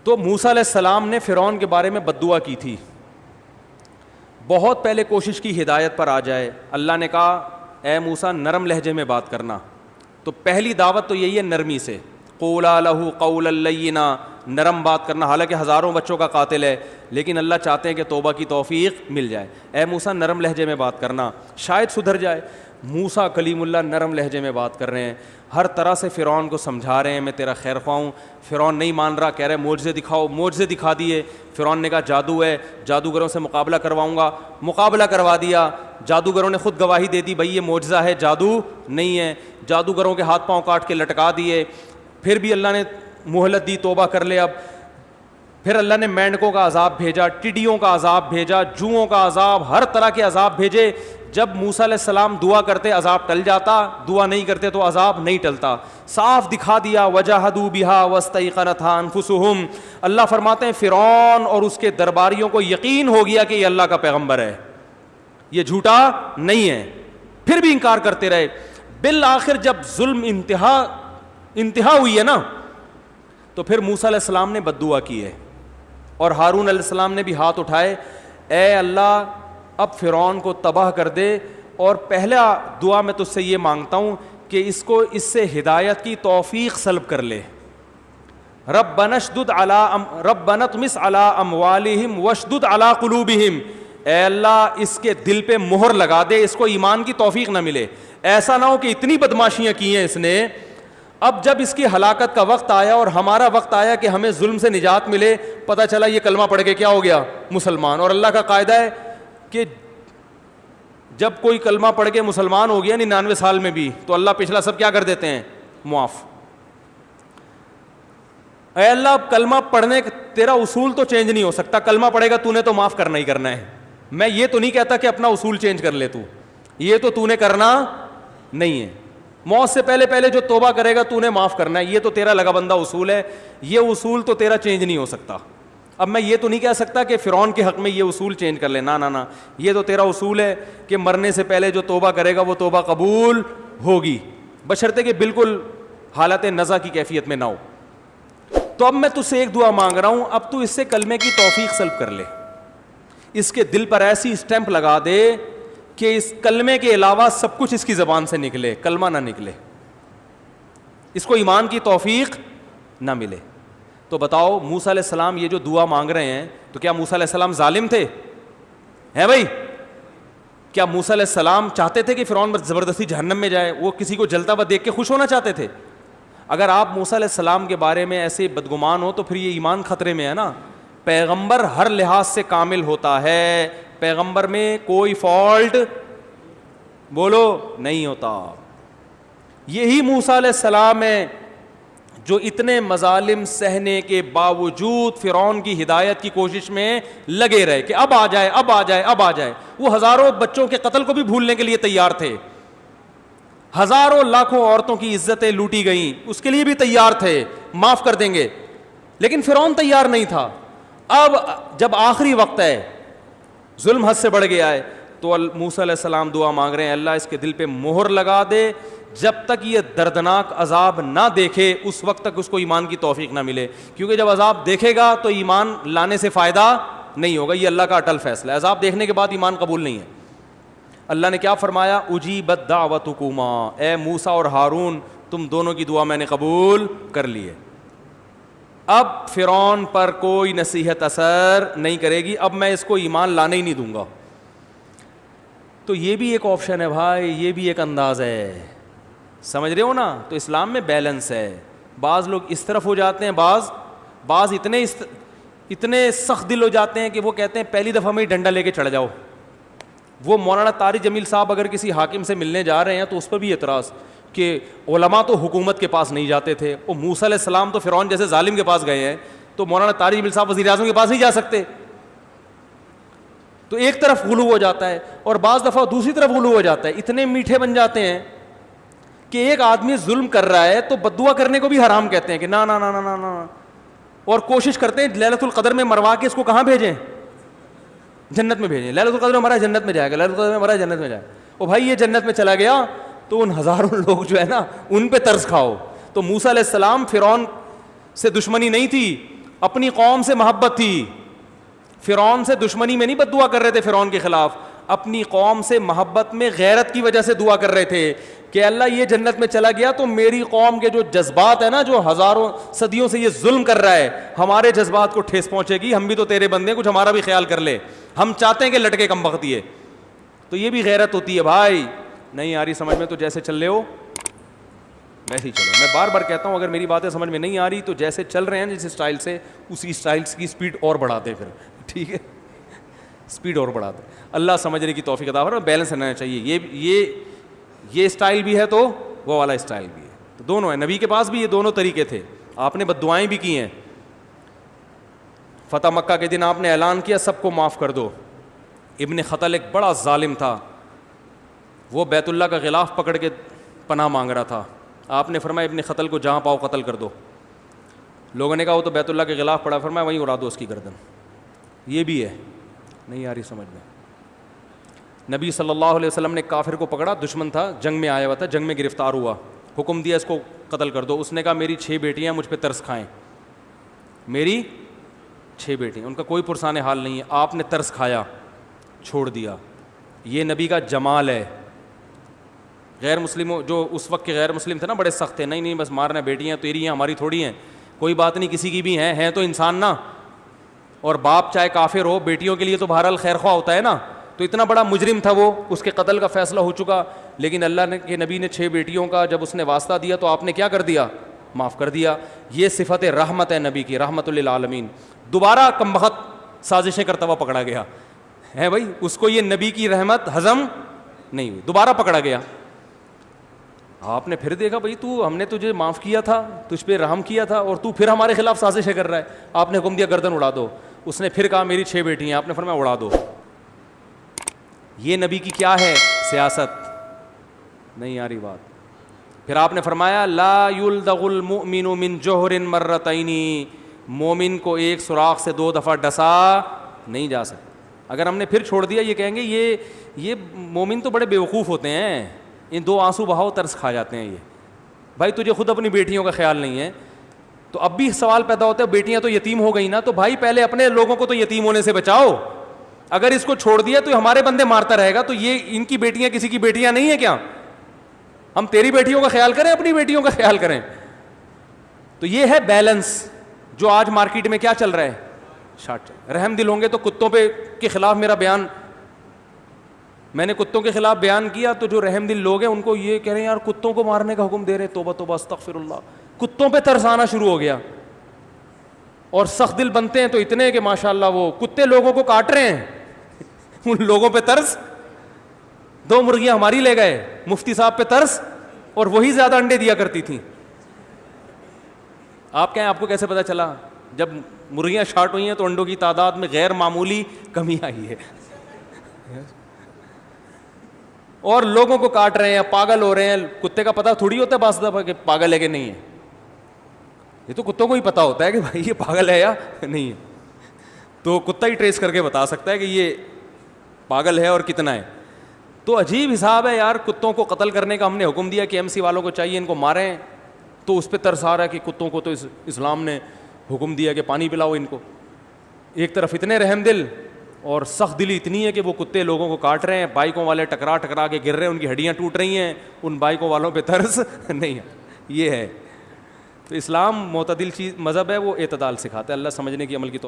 تو موسیٰ علیہ السلام نے فرعون کے بارے میں بد دعا کی تھی, بہت پہلے کوشش کی ہدایت پر آ جائے. اللہ نے کہا اے موسیٰ نرم لہجے میں بات کرنا. تو پہلی دعوت تو یہی ہے نرمی سے, قولا لہ قولا لینا, نرم بات کرنا. حالانکہ ہزاروں بچوں کا قاتل ہے, لیکن اللہ چاہتے ہیں کہ توبہ کی توفیق مل جائے. اے موسیٰ نرم لہجے میں بات کرنا, شاید سدھر جائے. موسیٰ کلیم اللہ نرم لہجے میں بات کر رہے ہیں, ہر طرح سے فرعون کو سمجھا رہے ہیں میں تیرا خیر خواہ ہوں. فرعون نہیں مان رہا, کہہ رہے معجزے دکھاؤ. معجزے دکھا دیے. فرعون نے کہا جادو ہے, جادوگروں سے مقابلہ کرواؤں گا. مقابلہ کروا دیا. جادوگروں نے خود گواہی دے دی بھائی یہ معجزہ ہے, جادو نہیں ہے. جادوگروں کے ہاتھ پاؤں کاٹ کے لٹکا دیے. پھر بھی اللہ نے مہلت دی, توبہ کر لے اب. پھر اللہ نے مینڈکوں کا عذاب بھیجا, ٹڈیوں کا عذاب بھیجا, جوؤں کا عذاب, ہر طرح کے عذاب بھیجے. جب موسیٰ علیہ السلام دعا کرتے عذاب ٹل جاتا, دعا نہیں کرتے تو عذاب نہیں ٹلتا. صاف دکھا دیا وجاہدوا بہا واستیقنتھا انفسہم. اللہ فرماتے ہیں فرعون اور اس کے درباریوں کو یقین ہو گیا کہ یہ اللہ کا پیغمبر ہے, یہ جھوٹا نہیں ہے. پھر بھی انکار کرتے رہے. بالآخر جب ظلم انتہا ہوئی ہے نا, تو پھر موسیٰ علیہ السلام نے بد دعا کی ہے, اور ہارون علیہ السلام نے بھی ہاتھ اٹھائے, اے اللہ اب فرعون کو تباہ کر دے, اور پہلا دعا میں تجھ سے یہ مانگتا ہوں کہ اس کو اس سے ہدایت کی توفیق سلب کر لے. ربنا اطمس علی اموالہم واشدد علی قلوبہم. اے اللہ اس کے دل پہ مہر لگا دے, اس کو ایمان کی توفیق نہ ملے. ایسا نہ ہو کہ اتنی بدماشیاں کی ہیں اس نے, اب جب اس کی ہلاکت کا وقت آیا اور ہمارا وقت آیا کہ ہمیں ظلم سے نجات ملے, پتہ چلا یہ کلمہ پڑھ کے کیا ہو گیا, مسلمان. اور اللہ کا قاعدہ ہے کہ جب کوئی کلمہ پڑھ کے مسلمان ہو گیا 99 سال میں بھی, تو اللہ پچھلا سب کیا کر دیتے ہیں, معاف. اے اللہ اب کلمہ پڑھنے تیرا اصول تو چینج نہیں ہو سکتا, کلمہ پڑھے گا تو نے تو معاف کرنا ہی کرنا ہے. میں یہ تو نہیں کہتا کہ اپنا اصول چینج کر لے, یہ تو نے کرنا نہیں ہے. موت سے پہلے جو توبہ کرے گا تو نے معاف کرنا ہے, یہ تو تیرا لگا بندہ اصول ہے, یہ اصول تو تیرا چینج نہیں ہو سکتا. اب میں یہ تو نہیں کہہ سکتا کہ فرعون کے حق میں یہ اصول چینج کر لے, نہ, یہ تو تیرا اصول ہے کہ مرنے سے پہلے جو توبہ کرے گا وہ توبہ قبول ہوگی, بشرطے کہ بالکل حالت نزع کی کیفیت میں نہ ہو. تو اب میں تجھ سے ایک دعا مانگ رہا ہوں, اب تو اس سے کلمے کی توفیق سلب کر لے, اس کے دل پر ایسی اسٹیمپ لگا دے کہ اس کلمے کے علاوہ سب کچھ اس کی زبان سے نکلے, کلمہ نہ نکلے, اس کو ایمان کی توفیق نہ ملے. تو بتاؤ موسیٰ علیہ السلام یہ جو دعا مانگ رہے ہیں, تو کیا موسیٰ علیہ السلام ظالم تھے؟ ہیں بھائی, کیا موسیٰ علیہ السلام چاہتے تھے کہ فرعون زبردستی جہنم میں جائے؟ وہ کسی کو جلتا ہوا دیکھ کے خوش ہونا چاہتے تھے؟ اگر آپ موسیٰ علیہ السلام کے بارے میں ایسے بدگمان ہو تو پھر یہ ایمان خطرے میں ہے نا. پیغمبر ہر لحاظ سے کامل ہوتا ہے, پیغمبر میں کوئی فالٹ بولو نہیں ہوتا. یہی موسیٰ علیہ السلام ہے جو اتنے مظالم سہنے کے باوجود فرعون کی ہدایت کی کوشش میں لگے رہے کہ اب آ جائے, اب آ جائے, اب آ جائے. وہ ہزاروں بچوں کے قتل کو بھی بھولنے کے لیے تیار تھے, ہزاروں لاکھوں عورتوں کی عزتیں لوٹی گئیں اس کے لیے بھی تیار تھے, معاف کر دیں گے, لیکن فرعون تیار نہیں تھا. اب جب آخری وقت ہے, ظلم حد سے بڑھ گیا ہے, تو موسیٰ علیہ السلام دعا مانگ رہے ہیں اللہ اس کے دل پہ مہر لگا دے, جب تک یہ دردناک عذاب نہ دیکھے اس وقت تک اس کو ایمان کی توفیق نہ ملے, کیونکہ جب عذاب دیکھے گا تو ایمان لانے سے فائدہ نہیں ہوگا. یہ اللہ کا اٹل فیصلہ ہے, عذاب دیکھنے کے بعد ایمان قبول نہیں ہے. اللہ نے کیا فرمایا, اجیبت دعوتکما, اے موسیٰ اور ہارون تم دونوں کی دعا میں نے قبول کر لی ہے. اب فرعون پر کوئی نصیحت اثر نہیں کرے گی, اب میں اس کو ایمان لانے ہی نہیں دوں گا. تو یہ بھی ایک آپشن ہے بھائی, یہ بھی ایک انداز ہے, سمجھ رہے ہو نا. تو اسلام میں بیلنس ہے. بعض لوگ اس طرف ہو جاتے ہیں, بعض اتنے سخت دل ہو جاتے ہیں کہ وہ کہتے ہیں پہلی دفعہ میں ہی ڈنڈا لے کے چڑھ جاؤ. وہ مولانا طارق جمیل صاحب اگر کسی حاکم سے ملنے جا رہے ہیں تو اس پر بھی اعتراض کہ علماء تو حکومت کے پاس نہیں جاتے تھے, وہ موسیٰ علیہ السلام تو فرعون جیسے ظالم کے پاس گئے ہیں, تو مولانا طارق جمیل صاحب وزیر اعظم کے پاس نہیں جا سکتے. تو ایک طرف غلو ہو جاتا ہے, اور بعض دفعہ دوسری طرف غلو ہو جاتا ہے. اتنے میٹھے بن جاتے ہیں کہ ایک آدمی ظلم کر رہا ہے تو بددعا کرنے کو بھی حرام کہتے ہیں کہ نا نا نا نا نا, اور کوشش کرتے ہیں لیلۃ القدر میں مروا کے اس کو کہاں بھیجیں, جنت میں بھیجیں. لیلۃ القدر میں مرا جنت میں جائے گا, لیلۃ القدر میں مرا جنت میں جائے گا. او بھائی یہ جنت میں چلا گیا تو ان ہزاروں لوگ جو ہے نا ان پہ ترس کھاؤ. تو موسیٰ علیہ السلام فرعون سے دشمنی نہیں تھی, اپنی قوم سے محبت تھی. فرعون سے دشمنی میں نہیں بد دعا کر رہے تھے فرعون کے خلاف, اپنی قوم سے محبت میں غیرت کی وجہ سے دعا کر رہے تھے کہ اللہ یہ جنت میں چلا گیا تو میری قوم کے جو جذبات ہیں نا, جو ہزاروں صدیوں سے یہ ظلم کر رہا ہے, ہمارے جذبات کو ٹھیس پہنچے گی, ہم بھی تو تیرے بندے ہیں, کچھ ہمارا بھی خیال کر لے, ہم چاہتے ہیں کہ لٹکے کم بختی ہے. تو یہ بھی غیرت ہوتی ہے بھائی. نہیں آ رہی سمجھ میں تو جیسے چل رہے ہو ویسے ہی چلو. میں بار بار کہتا ہوں اگر میری باتیں سمجھ میں نہیں آ رہی تو جیسے چل رہے ہیں جس اسٹائل سے, اسی اسٹائل کی اسپیڈ اور بڑھا دیں پھر, ٹھیک ہے, اسپیڈ اور بڑھا دیں. اللہ سمجھنے کی توفیق عطا فرمائے. بیلنس رہنا چاہیے, یہ اسٹائل بھی ہے تو وہ والا اسٹائل بھی ہے, تو دونوں ہیں. نبی کے پاس بھی یہ دونوں طریقے تھے. آپ نے بد دعائیں بھی کی ہیں. فتح مکہ کے دن آپ نے اعلان کیا سب کو معاف کر دو. ابن خطل ایک بڑا ظالم تھا, وہ بیت اللہ کا غلاف پکڑ کے پناہ مانگ رہا تھا. آپ نے فرمایا ابن خطل کو جہاں پاؤ قتل کر دو. لوگوں نے کہا وہ تو بیت اللہ کے غلاف پڑا, فرمایا وہیں اڑا دو اس کی گردن. یہ بھی ہے. نہیں آ رہی سمجھ میں. نبی صلی اللہ علیہ وسلم نے کافر کو پکڑا, دشمن تھا, جنگ میں آیا ہوا تھا, جنگ میں گرفتار ہوا, حکم دیا اس کو قتل کر دو. اس نے کہا میری 6 بیٹیاں مجھ پہ ترس کھائیں, میری 6 بیٹیاں, ان کا کوئی پرسان حال نہیں ہے. آپ نے ترس کھایا, چھوڑ دیا. یہ نبی کا جمال ہے. غیر مسلموں جو اس وقت کے غیر مسلم تھے نا بڑے سخت تھے, نہیں بس مارنا, بیٹیاں تیری ہیں ہماری تھوڑی ہیں, کوئی بات نہیں کسی کی بھی ہیں تو انسان نا. اور باپ چاہے کافر ہو بیٹیوں کے لیے تو بہرحال خیر خواہ ہوتا ہے نا. تو اتنا بڑا مجرم تھا وہ, اس کے قتل کا فیصلہ ہو چکا, لیکن اللہ کے نبی نے 6 بیٹیوں کا جب اس نے واسطہ دیا تو آپ نے کیا کر دیا, معاف کر دیا. یہ صفت رحمت ہے نبی کی, رحمت للعالمین. دوبارہ کمبخت سازشیں کرتا ہوا پکڑا گیا ہے بھائی, اس کو یہ نبی کی رحمت ہضم نہیں ہوئی, دوبارہ پکڑا گیا. آپ نے پھر دیکھا بھائی تو, ہم نے تجھے معاف کیا تھا, تجھ پہ رحم کیا تھا, اور تو پھر ہمارے خلاف سازشیں کر رہا ہے. آپ نے حکم دیا گردن اڑا دو. اس نے پھر کہا میری 6 بیٹی ہیں, آپ نے فرمایا اڑا دو. یہ نبی کی کیا ہے سیاست. نہیں آ رہی بات. پھر آپ نے فرمایا لا یلدغ المؤمن من جوہر مرتین, مومن کو ایک سوراخ سے 2 دفعہ ڈسا نہیں جا سکتا. اگر ہم نے پھر چھوڑ دیا, یہ کہیں گے یہ مومن تو بڑے بیوقوف ہوتے ہیں, ان 2 آنسو بہاؤ ترس کھا جاتے ہیں. یہ بھائی تجھے خود اپنی بیٹیوں کا خیال نہیں ہے. تو اب بھی سوال پیدا ہوتا ہے بیٹیاں تو یتیم ہو گئی نا, تو بھائی پہلے اپنے لوگوں کو تو یتیم ہونے سے بچاؤ. اگر اس کو چھوڑ دیا تو ہمارے بندے مارتا رہے گا, تو یہ ان کی بیٹیاں کسی کی بیٹیاں نہیں ہیں کیا؟ ہم تیری بیٹیوں کا خیال کریں, اپنی بیٹیوں کا خیال کریں. تو یہ ہے بیلنس جو آج مارکیٹ میں کیا چل رہا ہے, شارٹ. رحم دل ہوں گے تو کتوں پہ کے خلاف میرا بیان, میں نے کتوں کے خلاف بیان کیا, تو جو رحم دل لوگ ہیں ان کو یہ کہہ رہے ہیں یار کتوں کو مارنے کا حکم دے رہے, توبہ توبہ استغفر اللہ. کتوں پہ ترس آنا شروع ہو گیا, اور سخت دل بنتے ہیں تو اتنے کہ ماشاءاللہ وہ کتے لوگوں کو کاٹ رہے ہیں, ان لوگوں پہ ترس. 2 مرغیاں ہماری لے گئے, مفتی صاحب پہ ترس, اور وہی زیادہ انڈے دیا کرتی تھیں. آپ کہیں آپ کو کیسے پتا چلا؟ جب مرغیاں شارٹ ہوئی ہیں تو انڈوں کی تعداد میں غیر معمولی کمی آئی ہے, اور لوگوں کو کاٹ رہے ہیں, پاگل ہو رہے ہیں. کتے کا پتہ تھوڑی ہوتا ہے بعض دفعہ کہ پاگل ہے کہ نہیں ہے, یہ تو کتوں کو ہی پتا ہوتا ہے کہ بھائی یہ پاگل ہے یا نہیں ہے. تو کتا ہی ٹریس کر کے بتا سکتا ہے کہ یہ پاگل ہے اور کتنا ہے. تو عجیب حساب ہے یار, کتوں کو قتل کرنے کا ہم نے حکم دیا کہ MC والوں کو چاہیے ان کو ماریں, تو اس پہ ترس آ رہا ہے کہ کتوں کو تو اسلام نے حکم دیا کہ پانی پلاؤ ان کو. ایک طرف اتنے رحم دل اور سخت دلی اتنی ہے کہ وہ کتے لوگوں کو کاٹ رہے ہیں, بائکوں والے ٹکرا کے گر رہے ہیں, ان کی ہڈیاں ٹوٹ رہی ہیں, ان بائکوں والوں پہ ترس نہیں ہے. یہ ہے. تو اسلام معتدل چیز مذہب ہے, وہ اعتدال سکھاتا ہے. اللہ سمجھنے کی عمل کی